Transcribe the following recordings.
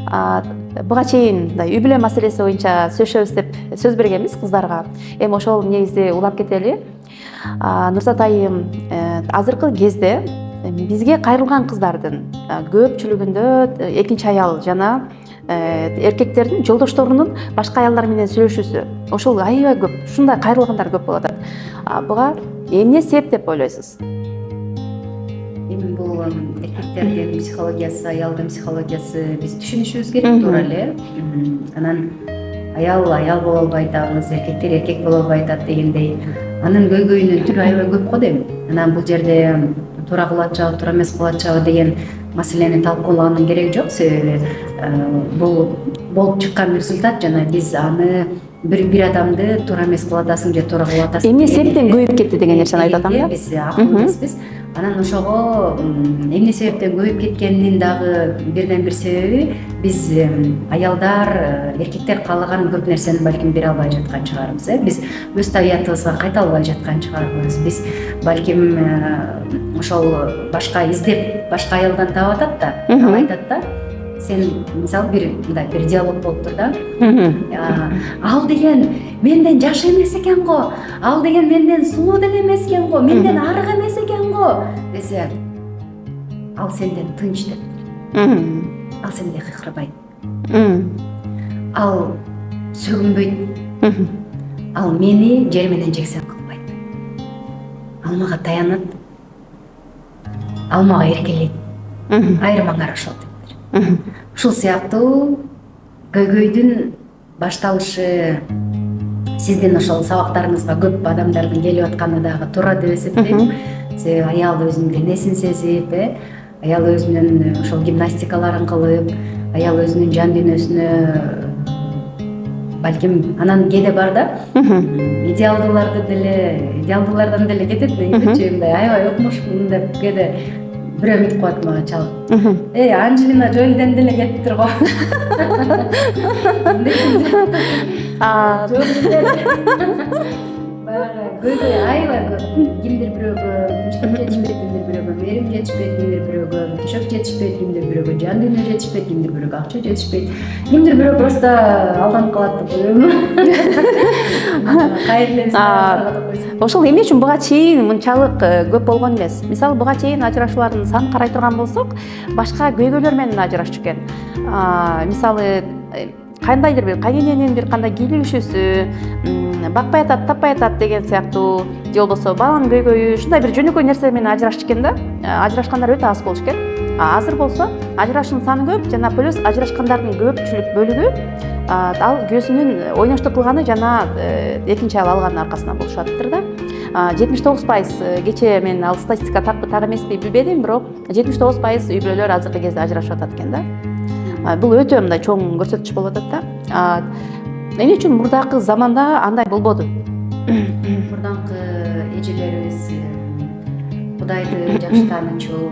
буга чейин мындай үй бүлө маселеси боюнча сүйлөшөбүз деп сөз бергенбиз кыздарга. Эми ошол негизи улап кетели. Нурсат айым, азыркы кезде бизге кайрылган кыздардын көпчүлүгүндө экинчи аял жана эркектердин жолдошторунун башка аялдар менен сүйлөшүүсү ошол аябай көп, ушундай кайрылгандар көп болуп атат. Буга эмне себеп деп ойлойсуз? Эми бул эркектердин психологиясы, аялдын психологиясы биз түшүнүшүбүз керек, туура эле. Анан аял боло албай атабыз, эркектер эркек боло албай атат дегендей, анын көйгөйүнүн түрү аябай көп го дейм. Анан бул жерде туура кылып атчабы, туура эмес кылып атчабы деген маселени талкуулоонун кереги жок. Себеби бул болуп чыккан результат жана биз аны бир адамды туура эмес кылып атасың же туура кылып атасың. Эмне себептен көбөйүп кетти деген нерсени айтып атам да. Биз акыл эмеспиз. Анан ошого эмне себептен көбөйүп кеткенинин дагы бирден бир себеби биз аялдар, эркектер каалаган көп нерсени балким бере албай жаткан чыгарбыз. Биз өз табиятыбызга кайта албай жаткан чыгарбыз. Биз балким ошол башка издеп башка аялдан таап атат да, ал айтат да, сен мисалы бир диалог болуптур да. Ал деген менден жаш эмес экен го, ал деген менден сулуу деле эмес экен го, менден арык эмес экен го десе, ал сенден тынч деп. Ал сенден кыйкырбайт. Ал сөгүнбөйт. Ал мени жер менен жексен кылбайт. Ал мага таянат. Ал мага эркелейт. Айырмаңар ошол дептир. Ушул сыяктуу көйгөйдүн башталышы сиздин ошол сабактарыңызга көп адамдардын келип атканы дагы туура деп эсептейм. Себеби аял өзүнүн денесин сезип, аял өзүнүн ошол гимнастикаларын кылып, аял өзүнүн жан дүйнөсүнө балким анан кээде бар да, идеалдуулардан деле кетет, мындай аябай укмушмун деп кээде бирөө үмүт кылат мага чалып. Анжелина Джолиден деле кетиптир го. Баягы көйгөй аябай көп. Кимдир бирөөгө тынчтык жетишпейт, кимдир бирөөгө мээрим жетишпейт, кимдир бирөөгө төшөк жетишпейт, кимдир бирөөгө жан дүйнө жетишпейт, кимдир бирөөгө акча жетишпейт, кимдир бирөө просто алданып калат деп ойлойм. Ошол эмне үчүн буга чейин мынчалык көп болгон эмес? Мисалы буга чейин ажырашуулардын санын карай турган болсок, башка көйгөйлөр менен ажырашчу экен. Мисалы кандайдыр бир кайнененин бир кандай кийлигишүүсү, бакпай атат, таппай атат деген сыяктуу, же болбосо баланын көйгөйү, ушундай бир жөнөкөй нерсе менен ажырашчу экен да. Ажырашкандар өтө аз болчу экен. Азыр болсо ажырашуунун саны көп жана плюс ажырашкандардын көпчүлүк бөлүгү ал күйөөсүнүн ойноштук кылганы жана экинчи аял алганын аркасынан болушуп атыптыр да. 79% кечээ мен ал статистика такпы так эмеспи билбедим, бирок 79% үй бүлөлөр азыркы кезде ажырашып атат экен да. Бул өтө мындай чоң көрсөткүч болуп атат да. Эмне үчүн мурдакы заманда андай болбоду? Мурдакы эжелерибиз Кудайды жакшы таанычу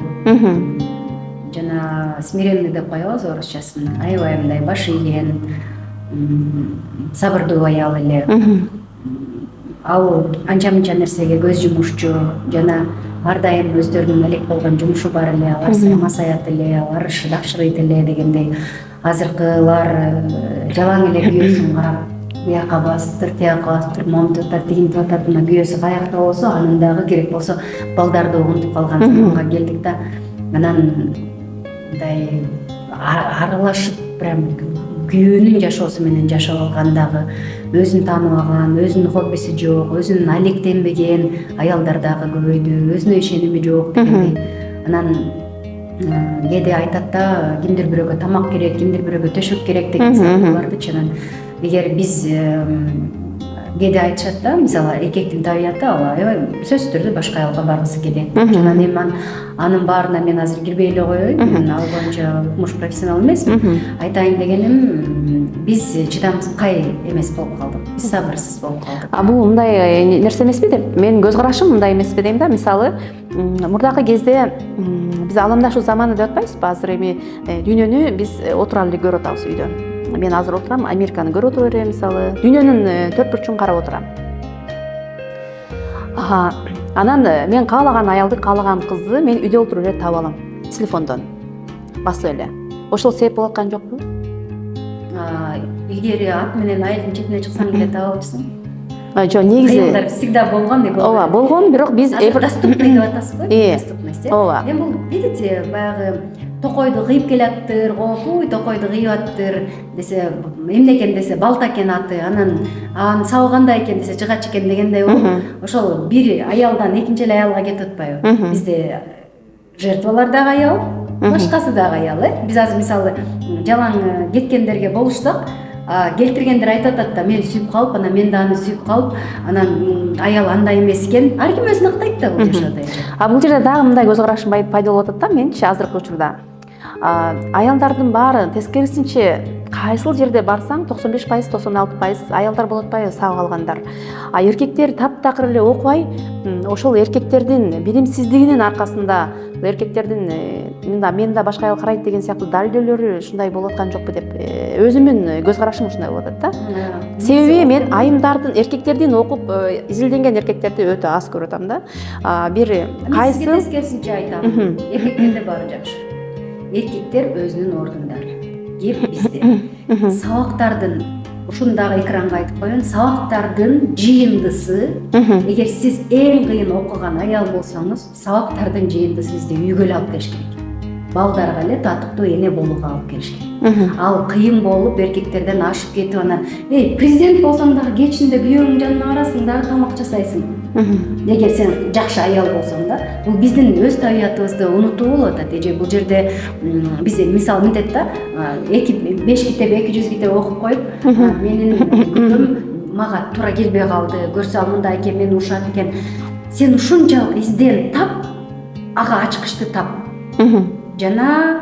жана смиренный деп коебуз орусчасын. Аябай мындай башы ийген, сабырдуу аял эле. Ал анча-мынча нерсеге көз жумушчу жана ар дайым өздөрүнүн элек болгон жумушу бар эле, алар сыймас аят эле, алар шыдакшырыйт эле дегендей. Азыркылар жалаң эле күйөөсүн карап, бияка басыптыр, тияка басыптыр, момунтип атат, тигинтип атат, мына күйөөсү каякта болсо, анын дагы керек болсо балдарды угунтуп калган заманга келдик да. Анан мындай аралашып прям күйөөнүн жашоосу менен жашап алган дагы, өзүн тааныбаган, өзүнүн хоббиси жок, өзүнүн алектенбеген аялдар дагы көбөйдү, өзүнө ишеними жок дегендей. Анан кээде айтат да, кимдир бирөөгө тамак керек, кимдир бирөөгө төшөк керек деген сыяктуулардычы. Анан эгер биз кээде айтышат да, мисалы эркектин табияты ал аябай сөзсүз түрдө башка аялга баргысы келет. Анан эми анын баарына мен азыр кирбей эле коеюн, мен ал боюнча укмуш профессионал эмесмин. Айтайын дегеним, биз чыдамсызкай эмес болуп калдык, биз сабырсыз болуп калдык. Бул мындай нерсе эмеспи деп, менин көз карашым мындай эмеспи дейм да. Мисалы, мурдакы кезде биз аламдашуу заманы деп атпайбызбы? Азыр эми дүйнөнү биз отура эле көрүп атабыз үйдө. Мен азыр отурам, Американы көрүп отура берем, мисалы, дүйнөнүн төрт бурчун карап отурам. Анан мен каалаган аялды, каалаган кызды мен үйдө отуруп эле таап алам, телефондон басып эле. Ошол себеп болуп аткан жокпу? илгери ат менен айылдын четине чыксаң эле таап алчысың. Жок, негизи Кыйындар всегда болгон деп. ооба болгон, бирок биз доступный деп атасыз го, доступность. ооба. Эми бул видите, баягы токойду кыйып келаттыр, ой токойду кыйып аттыр десе, эмне экен десе, балта экен аты, анан аны сабагандай экен десе, жыгач экен дегендей болуп, ошол бир аялдан экинчи аялга кетип атпайбы? Бизде жертвалар дагы аял, башкасы дагы аял, Биз азыр мисалы жалаң кеткендерге болушсак, келтиргендер айтып атат да, мен сүйүп калып, анан мен да аны сүйүп калып, анан аял андай эмес экен. Ар ким өзүн актайт да бул жашоодо. Бул жерде дагы мындай көз карашым пайда болуп атат да, менчи азыркы учурда. Аялдардын баары тескерисинче кайсыл жерде барсаң 95%, 96% аялдар болуп атпайбы сау калгандар. Эркектер таптакыр эле окубай, ошол эркектердин билимсиздигинин аркасында эркектердин мен да башка аял карайт деген сыяктуу далилдөөлөрү ушундай болуп аткан жокпу деп өзүмдүн көз карашым ушундай болуп атат да. Себеби мен айымдардын, эркектердин окуп изилденген эркектерди өтө аз көрүп атам да. Бир кайсы тескерисинче айтам, эркектерде баары жакшы. Эркектер өзүнүн ордундары. Кеп бизде сабактардын, ушуну дагы экранга айтып коеюн, сабактардын жыйындысы, эгер сиз эң кыйын окуган аял болсоңуз, сабактардын жыйындысы бизде үйгө эле алып келиш керек. Балдарга эле татыктуу эне болууга алып келиш керек. Ал кыйын болуп, эркектерден ашып кетип, анан президент болсоң дагы кечинде күйөөңүн жанына барасың дагы тамак жасайсың. Эгер сен жакшы аял болсоң да, бул биздин өз табиятыбызды унутуу болуп атат. Бул жерде биз мисалы мынтет да, 5 китеп, 200 китеп окуп коюп, менин күнүм мага туура келбей калды, көрсө ал мындай экен, мени урушат экен. Сен ушунчалык изден тап, ага ачкычты тап. Жана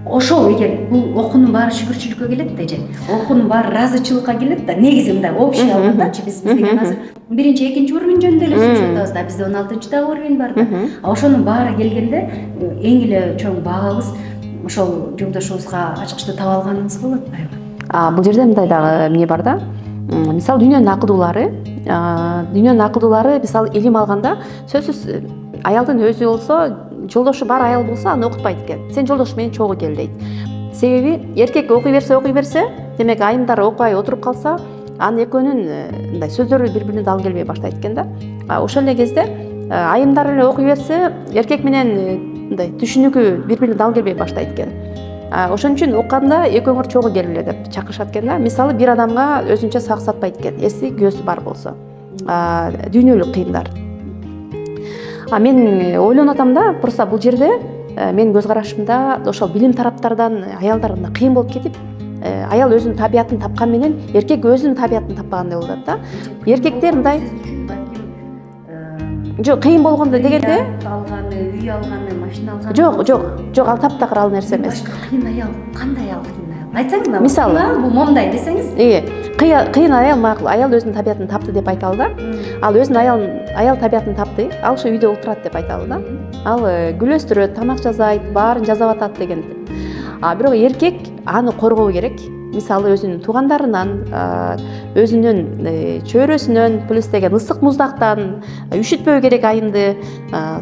ошол эгер бул окуунун баары шүгүрчүлүккө келет да, же окуунун баары ыраазычылыкка келет да, негизи мындай общий алгандачы биз деген азыр биринчи, экинчи уровень жөнүндө эле сүйлөшүп атабыз да, бизде 16-дагы уровень бар да. Ошонун баары келгенде эң эле чоң баабыз ошол жолдошубузга ачкычты таба алганыбыз болуп атпайбы? Бул жерде мындай дагы эмне бар да. Мисалы дүйнөнүн акылдуулары мисалы илим алганда сөзсүз аялдын өзү болсо, жолдошу бар аял болсо аны окутпайт экен. Сен жолдош менен чогуу кел дейт. Себеби эркек окуй берсе, демек айымдар окубай отуруп калса, анын экөөнүн мындай сөздөрү бири-бирине дал келбей баштайт экен да. Ошол эле кезде айымдар эле окуй берсе, эркек менен мындай түшүнүкү бири-бирине дал келбей баштайт экен. Ошон үчүн окканда экөөңөр чогуу келгиле деп чакырышат экен да. Мисалы бир адамга өзүнчө сак сатпайт экен, эси күйөөсү бар болсо. Дүйнөлүк кыйындар. Мен ойлонуп атам да, просто бул жерде менин көз карашымда ошол билим тараптардан аялдар кыйын болуп кетип, аял өзүнүн табиятын тапкан менен эркек өзүнүн табиятын таппагандай болуп атат да. Эркектер мындай жок, кыйын болгондо дегенде алганы, үй алганы, машина алганы. Жок, ал таптакыр ал нерсе эмес. Башка кыйын аял, кандай аял кыйын аял? Айтсаңыз, мисалы бул момундай десеңиз. Кыйын аял макул, аял өзүнүн табиятын тапты деп айталы да. Ал өзүнүн аял табиятын тапты, ал ушу үйдө отурат деп айталы да. Ал гүл өстүрөт, тамак жасайт, баарын жасап атат деген. Бирок эркек аны коргоо керек. Мисалы өзүнүн туугандарынан, өзүнүн чөйрөсүнөн, плюс деген ысык муздактан үшүтпөө керек айымды,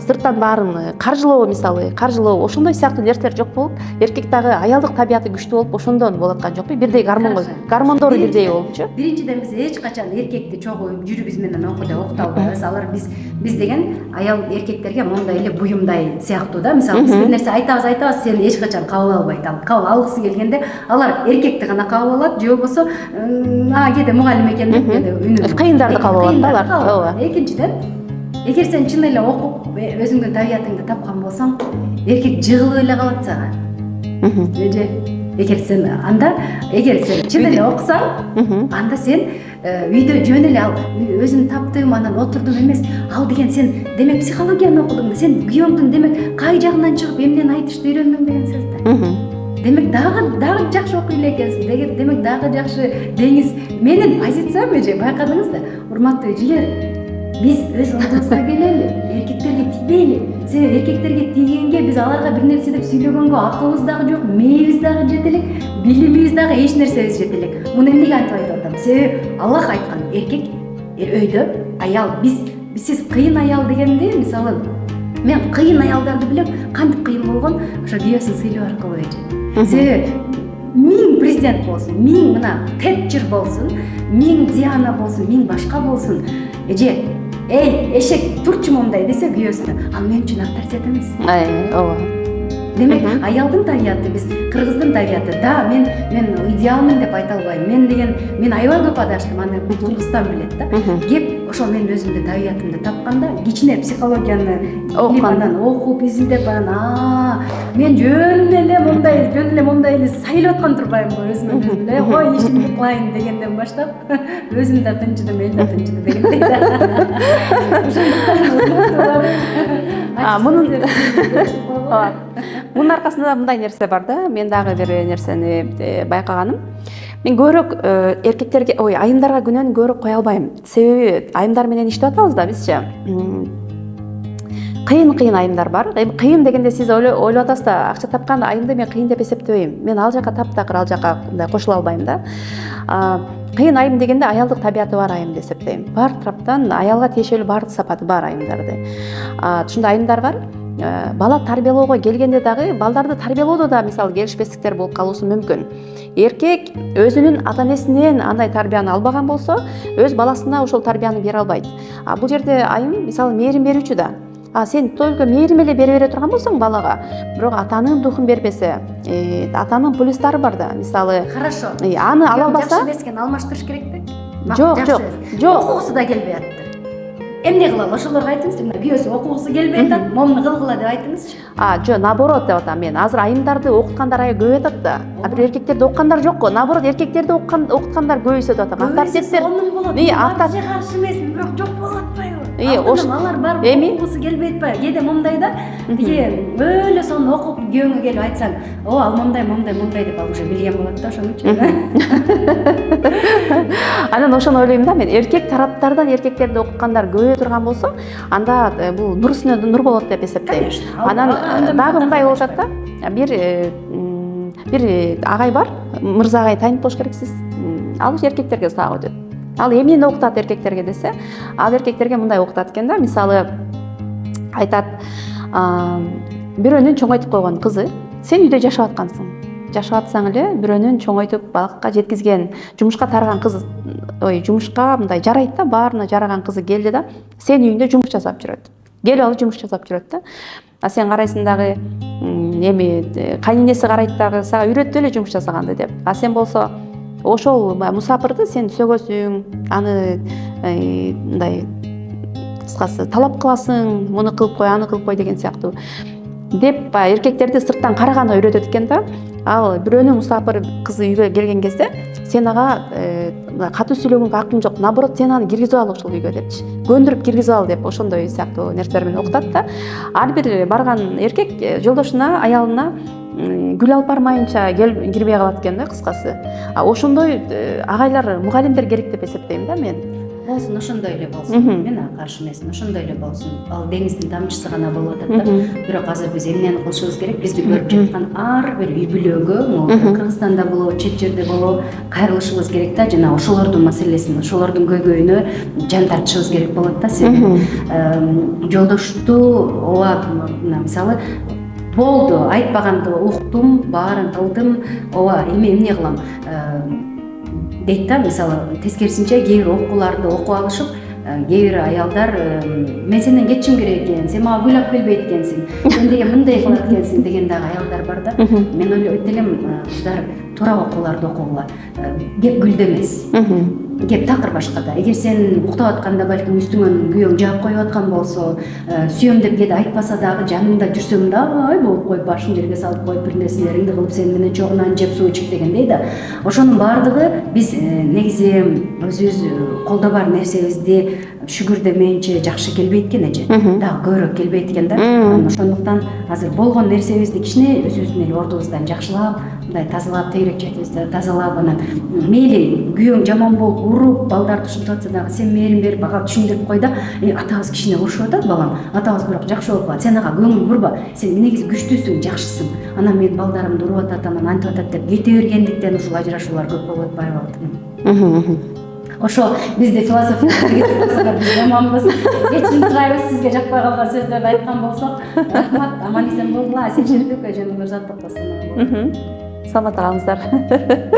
сырттан баарын каржылоо, мисалы каржылоо, ошондой сыяктуу нерселер жок болуп, эркек дагы аялдык табияты күчтүү болуп, ошондон болуп аткан жокпу? Бирдей гормондору бирдей болупчу. Биринчиден биз эч качан эркекти чогуу жүрүбүз менен окуп окута албайбыз. Алар биз деген аял эркектерге моундай эле буюмдай сыяктуу да. Мисалы биз бир нерсе айтабыз, сен эч качан кабыл албайт. Кабыл алгысы келгенде алар эркекти гана кабыл алат, же болбосо кээде мугалим экен деп үнүн кыйындарды кабыл алат алар. Ооба. Экинчиден, эгер сен чын эле окуп өзүңдүн табиятыңды тапкан болсоң, эркек жыгылып эле калат сага. Эгер сен чын эле окусаң, анда сен үйдө жөн эле ал өзүм таптым, анан отурдум эмес, ал деген сен демек психологияны окудуң, сен күйөөңдүн демек кай жагынан чыгып эмнени айтышты үйрөндүң деген сөз да. Демек дагы жакшы окуй эле экенсиң, демек дагы жакшы деңиз. Менин позициям эже, байкадыңыз да, урматтуу эжелер, биз өз ордубузга келели, эркектерге тийбейли. Себеби эркектерге тийгенге биз аларга бир нерсе деп сүйлөгөнгө акылыбыз дагы жок, мээбиз дагы жете элек, билимибиз дагы эч нерсебиз жете элек. Муну эмнеге антип айтып атам? Себеби Аллах айткан, эркек өйдө, аял сиз кыйын аял дегенде, мисалы мен кыйын аялдарды билем, кантип кыйын болгон, ошо күйөөсүн сыйлоо аркылуу эже. Себеби миң президент болсун, миң мына Тэтчер болсун, миң Диана болсун, миң башка болсун, эже эй эшек турчу момундай десе күйөөсүнө, ал мен үчүн авторитет эмес. ооба. Демек, аялдын табияты, биз кыргыздын табияты, да, мен идеалмын деп айта албайм. Мен аябай көп адаштым, аны Кыргызстан билет да. Кеп ошол мен өзүмдүн табиятымды тапканда, кичине психологияны анан окуп, изилдеп анан, мен жөн эле момундай эле сайылып аткан турбаймынбы өзүмө эле, ой, ишимди кылайын дегенден баштап, өзүм да тынчыдым, эл да тынчыды дегендей да. Мунун аркасында мындай нерсе бар да, мен дагы бир нерсени байкаганым. Мен көбүрөөк эркектерге, айымдарга күнөөнү көбүрөөк кое албайм. Себеби айымдар менен иштеп атабыз да бизчи. Кыйын айымдар бар. Кыйын дегенде сиз ойлоп атасыз да, акча тапкан айымды мен кыйын деп эсептебейм. Мен ал жака таптакыр, ал жака мындай кошула албайм да. Кыйын айым дегенде аялдык табияты бар айым деп эсептейм. Бар тараптан аялга тиешелүү баардык сапаты бар айымдарды. Ушундай айымдар бар. Бала тарбиялоого келгенде дагы балдарды тарбиялоодо да мисалы келишпестиктер болуп калуусу мүмкүн. Эркек өзүнүн ата энесинен андай тарбияны албаган болсо, өз баласына ошол тарбияны бере албайт. Бул жерде айым мисалы мээрим берүүчү да. Сен только мээрим эле бере турган болсоң балага, бирок атанын духун бербесе, атанын плюстары бар да. Мисалы, хорошо. Аны ала албаса, жакшы эмескен алмаштырыш керекпи? Жок. Окугусу да келбей атты. Эмне кылалы? Ошолорго айтыңызчы, мына күйөөсү окугусу келбей атат, момуну кылгыла деп айтыңызчы. Жок, наоборот деп атам мен. Азыр айымдарды окуткандар аябай көбөйүп атат да. Бир эркектерди окуткандар жокко, наоборот эркектерди окуткандар көбөйсө деп атам. Авторитеттер. Каршы эмесмин, бирок жок болуп атпайбы? Алар бар, окугусу келбей атпайбы? Кээде момундай да, тиги өлө сонун окуп күйөөңө келип айтсаң, ал момундай деп ал уже билген болот да ошон үчүн. Анан ошону ойлойм да мен, эркек тараптардан эркектерди окуткандар көбөйө турган болсо, анда бул нур үстүнө нур болот деп эсептейм. Анан дагы мындай болуп атат да. Бир агай бар, мырза агай тааныт болуш керексиз. Ал эркектерге сабак өтөт. Ал эмнени окутат эркектерге десе, ал эркектерге мындай окутат экен да. Мисалы айтат, бирөөнүн чоңойтуп койгон кызы, сен үйдө жашап аткансың. Жашап атсаң эле бирөөнүн чоңойтуп балакка жеткизген, жумушка тарган кызы, жумушка мындай жарайт да, баарына жараган кызы келди да, сен үйүндө жумуш жасап жүрөт. Келип алып жумуш жасап жүрөт да. Сен карайсың дагы, кайненеси карайт дагы, сага үйрөттү эле жумуш жасаганды деп. Сен болсо ошол мусапырды сен сөгөсүң, аны мындай кыскасы талап кыласың, муну кылып кой, аны кылып кой деген сыяктуу деп эркектерди сырттан караганга үйрөтөт экен да. Ал бирөөнүн мусапыр кызы үйгө келген кезде сен ага катуу сүйлөгөнгө акың жок, наоборот сен аны киргизип ал ошол үйгө депчи. Көндүрүп киргизип ал деп ошондой сыяктуу нерселер менен окутат да. Ар бир барган эркек жолдошуна, аялына гүл алып бармайынча кирбей калат экен да, кыскасы. Ошондой агайлар, мугалимдер керек деп эсептейм да мен. Болсун, ошондой эле болсун. Мен ага каршы эмесмин, ошондой эле болсун. Ал деңиздин тамчысы гана болуп атат да. Бирок азыр биз эмнени кылышыбыз керек? Бизди көрүп жаткан ар бир үй бүлөгө, Кыргызстанда болобу, чет жерде болобу, кайрылышыбыз керек да, жана ошолордун маселесин, ошолордун көйгөйүнө жан тартышыбыз керек болот да. Себеби жолдошту мисалы болду, айтпаганды уктум, баарын кылдым, эмне кылам дейт да. Мисалы тескерисинче кээ бир окууларды окуп алышып, кээ бир аялдар мен сенден кетишим керек экен, сен мага гүл алып келбейт экенсиң, сен деген мындай кылат экенсиң деген дагы аялдар бар да. Мен ойлойт элем, кыздар туура окууларды окугула. Кеп гүлдө эмес, кеп такыр башкада. Эгер сен уктап атканда балким үстүңөн күйөөң жаап коюп аткан болсо, сүйөм деп кээде айтпаса дагы жаныңда жүрсөм да, болуп коюп башын жерге салып коюп бир нерселериңди кылып сен менен чогунан жеп суу ичип дегендей да. Ошонун баардыгы биз негизи өзүбүз колдо бар нерсебизди шүгүрдемейинче жакшы келбейт экен эже. Дагы көбүрөөк келбейт экен да. Ошондуктан азыр болгон нерсебизди кичине өзүбүздүн эле ордубуздан жакшылап, мындай тазалап, тегерек четибизди тазалап, анан мейли күйөөң жаман болуп уруп, балдарды ушинтип атса дагы сен мээрим берип ага түшүндүрүп кой да. Атабыз кичине урушуп атат балам. Атабыз бирок жакшы болуп калат. Сен ага көңүл бурба. Сен негизи күчтүүсүң, жакшысың. Анан мен балдарымды уруп атат, анан антип атат деп кете бергендиктен ушул ажырашуулар көп болуп атпайбы? Ошо бизде философия биз жаманбыз. Кечирим сурайбыз, сизге жакпай калган сөздөрдү айткан болсок. Рахмат, аман эсен болгула. Сен Шерифбек жөнүңөр жаттык болсун. саламатта калыңыздар.